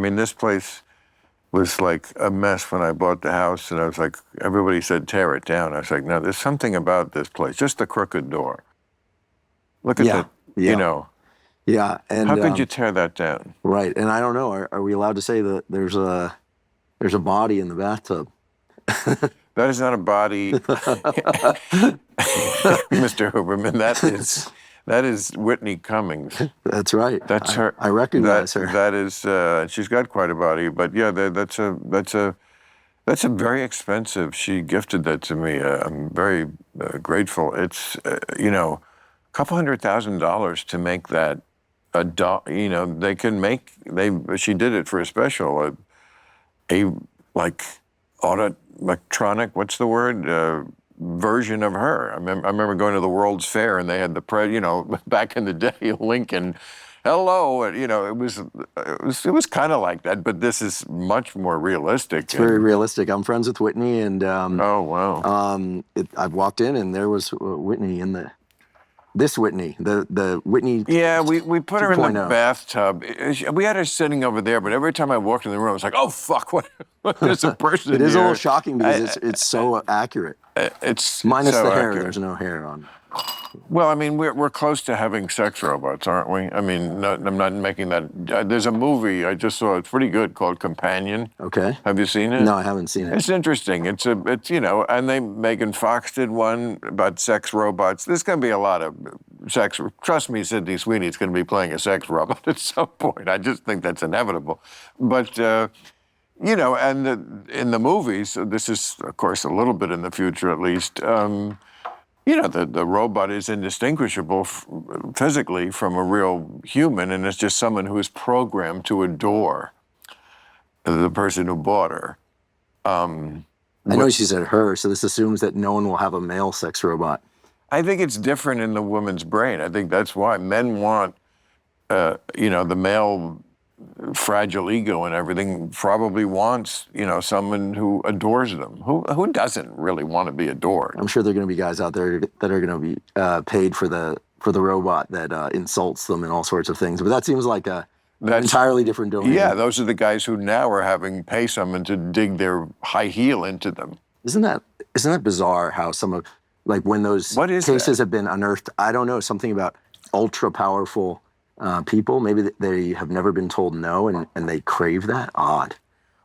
I mean, this place was like a mess when I bought the house, and I was like, everybody said tear it down. I was like, no, there's something about this place, just the crooked door. Look at that, you know. Yeah, and how could you tear that down? Right, and I don't know. Are we allowed to say that there's a body in the bathtub? That is not a body, Mr. Huberman. That is Whitney Cummings. That's right. That's her. I recognize her. That is. She's got quite a body, but yeah, that's a very expensive. She gifted that to me. I'm very grateful. It's a couple $100,000 to make that a doll. They can make. She did it for a special. A electronic. What's the word? Version of her. I remember going to the World's Fair and they had the back in the day, Lincoln, hello, and it was kind of like that, but this is much more realistic. It's very realistic. I'm friends with Whitney, and oh wow, I walked in and there was Whitney in this Whitney, the Whitney. Yeah, we put her in the 2.0. bathtub. We had her sitting over there, but every time I walked in the room, I was like, oh fuck, what there's a person. It is here. a little shocking because it's so accurate. It's minus so the hair. accurate. There's no hair on. Well, I mean, we're close to having sex robots, aren't we? I mean, I'm not making that. There's a movie I just saw. It's pretty good called Companion. Okay. Have you seen it? No, I haven't seen it. It's interesting. It's and Megan Fox did one about sex robots. There's going to be a lot of sex. Trust me, Sydney Sweeney's going to be playing a sex robot at some point. I just think that's inevitable. But and in the movies, this is of course a little bit in the future at least. The robot is indistinguishable physically from a real human, and it's just someone who is programmed to adore the person who bought her. I know she said her, so this assumes that no one will have a male sex robot. I think it's different in the woman's brain. I think that's why men want, the male fragile ego and everything probably wants, someone who adores them. Who doesn't really want to be adored? I'm sure there are going to be guys out there that are going to be paid for the robot that insults them and all sorts of things. But that seems like an entirely different domain. Yeah, those are the guys who now are having pay someone to dig their high heel into them. Isn't that bizarre? How some of when those cases have been unearthed? I don't know, something about ultra powerful people. Maybe they have never been told no, and they crave that. Odd.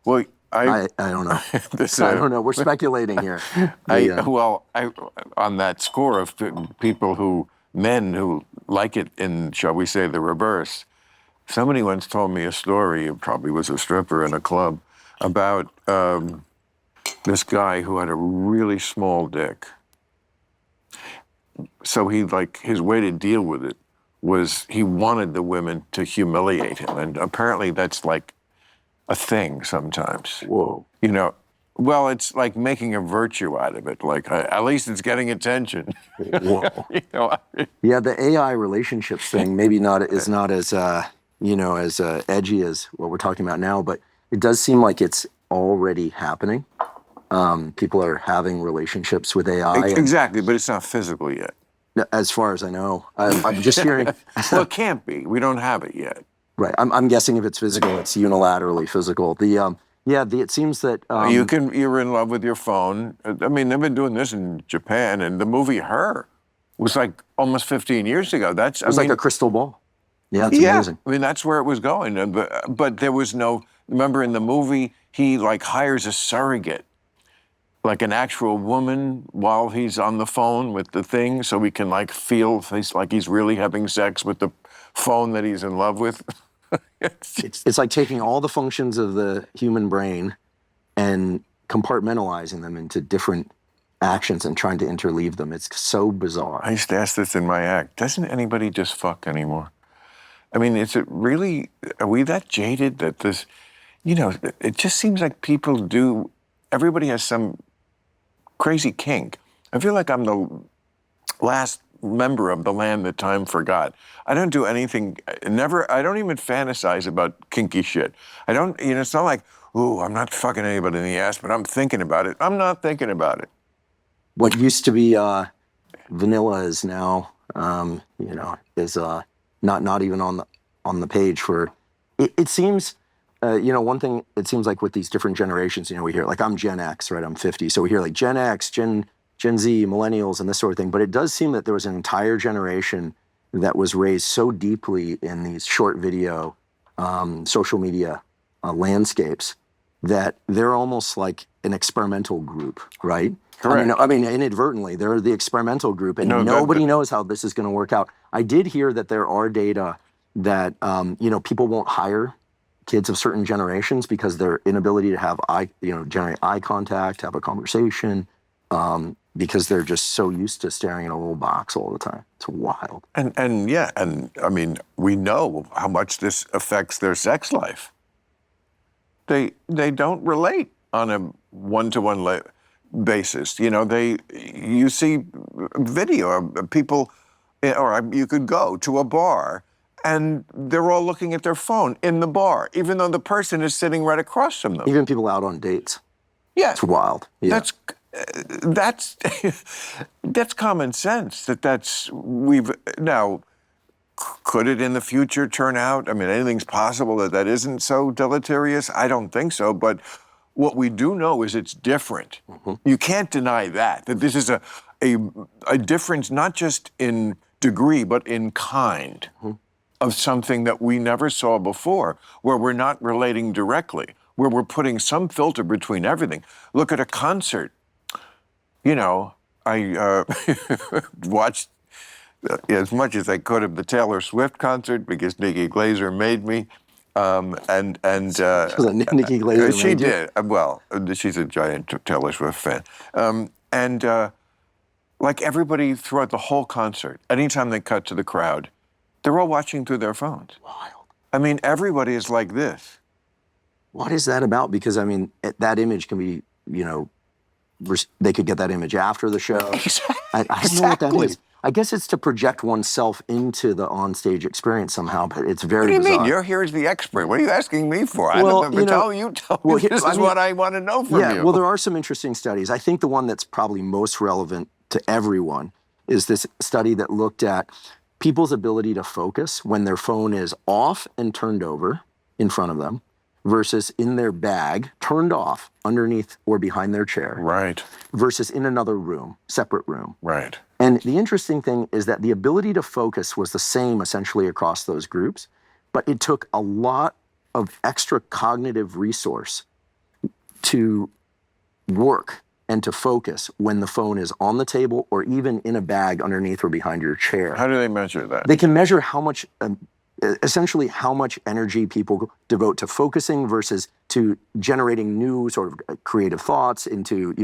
Well, I don't know. I don't know. We're speculating here. On that score of men who like it in, shall we say, the reverse. Somebody once told me a story. It probably was a stripper in a club about this guy who had a really small dick. So his way to deal with it was he wanted the women to humiliate him. And apparently that's like a thing sometimes. Whoa. Well, it's like making a virtue out of it. Like, at least it's getting attention. Whoa. Yeah, the AI relationships thing maybe is not as, as edgy as what we're talking about now, but it does seem like it's already happening. People are having relationships with AI. Exactly, but it's not physical yet. As far as I know, I'm just hearing. Well, it can't be. We don't have it yet. Right. I'm guessing if it's physical, it's unilaterally physical. It seems that you're in love with your phone. I mean, they've been doing this in Japan, and the movie Her was like almost 15 years ago. It was like a crystal ball. Yeah, it's amazing. I mean, that's where it was going. But there was no. Remember, in the movie, he hires a surrogate. Like an actual woman while he's on the phone with the thing, so we can feel he's really having sex with the phone that he's in love with. It's like taking all the functions of the human brain and compartmentalizing them into different actions and trying to interleave them. It's so bizarre. I used to ask this in my act. Doesn't anybody just fuck anymore? I mean, is it really, are we that jaded that this, it just seems like people do, everybody has some crazy kink. I feel like I'm the last member of the land that time forgot. I don't do anything, I don't even fantasize about kinky shit. I don't, it's not like, ooh, I'm not fucking anybody in the ass, but I'm thinking about it. I'm not thinking about it. What used to be vanilla is now, is not even on the page for, it seems one thing it seems like with these different generations, we hear like I'm Gen X, right? I'm 50, so we hear like Gen X, Gen Z, millennials, and this sort of thing. But it does seem that there was an entire generation that was raised so deeply in these short video, social media landscapes that they're almost like an experimental group, right? Correct. I mean, inadvertently, they're the experimental group, and nobody knows how this is going to work out. I did hear that there are data that people won't hire kids of certain generations because their inability to have generate eye contact, have a conversation, because they're just so used to staring at a little box all the time. It's wild. And I mean, we know how much this affects their sex life. They don't relate on a one-to-one basis. You see video of people, or you could go to a bar and they're all looking at their phone in the bar, even though the person is sitting right across from them. Even people out on dates. Yeah. It's wild. Yeah. That's common sense. Now, could it in the future turn out? I mean, anything's possible that isn't so deleterious. I don't think so. But what we do know is it's different. Mm-hmm. You can't deny that this is a difference, not just in degree, but in kind of something that we never saw before, where we're not relating directly, where we're putting some filter between everything. Look at a concert. I watched as much as I could of the Taylor Swift concert because Nikki Glaser made me. Nikki Glaser she made you? did. Well, she's a giant Taylor Swift fan. Like everybody throughout the whole concert, anytime they cut to the crowd, they're all watching through their phones. Wild. I mean, everybody is like this. What is that about? Because, I mean, that image can be, they could get that image after the show. Exactly. I don't know what that is. I guess it's to project oneself into the onstage experience somehow, but it's very bizarre. What do you mean? You're here as the expert. What are you asking me for? I don't know. Tell me. This is what I want to know from you. Yeah, well, there are some interesting studies. I think the one that's probably most relevant to everyone is this study that looked at people's ability to focus when their phone is off and turned over in front of them versus in their bag, turned off underneath or behind their chair. Right. Versus in another room, separate room. Right. And the interesting thing is that the ability to focus was the same essentially across those groups, but it took a lot of extra cognitive resource to work and to focus when the phone is on the table or even in a bag underneath or behind your chair. How do they measure that? They can measure how much, essentially how much energy people devote to focusing versus to generating new sort of creative thoughts into,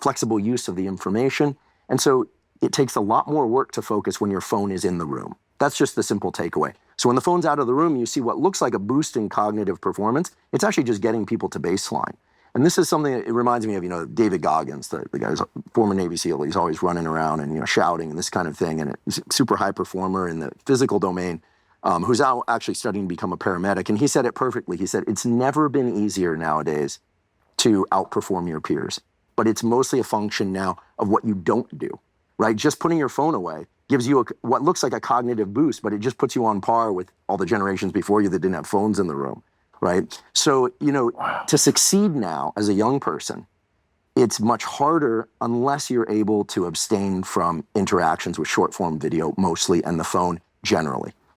flexible use of the information. And so it takes a lot more work to focus when your phone is in the room. That's just the simple takeaway. So when the phone's out of the room, you see what looks like a boost in cognitive performance. It's actually just getting people to baseline. And this is something that it reminds me of, David Goggins, the guy's former Navy SEAL. He's always running around and, shouting and this kind of thing. And he's a super high performer in the physical domain, who's out actually studying to become a paramedic. And he said it perfectly. He said, it's never been easier nowadays to outperform your peers. But it's mostly a function now of what you don't do, right? Just putting your phone away gives you what looks like a cognitive boost, but it just puts you on par with all the generations before you that didn't have phones in the room. Right? So, to succeed now as a young person, it's much harder unless you're able to abstain from interactions with short form video mostly and the phone generally.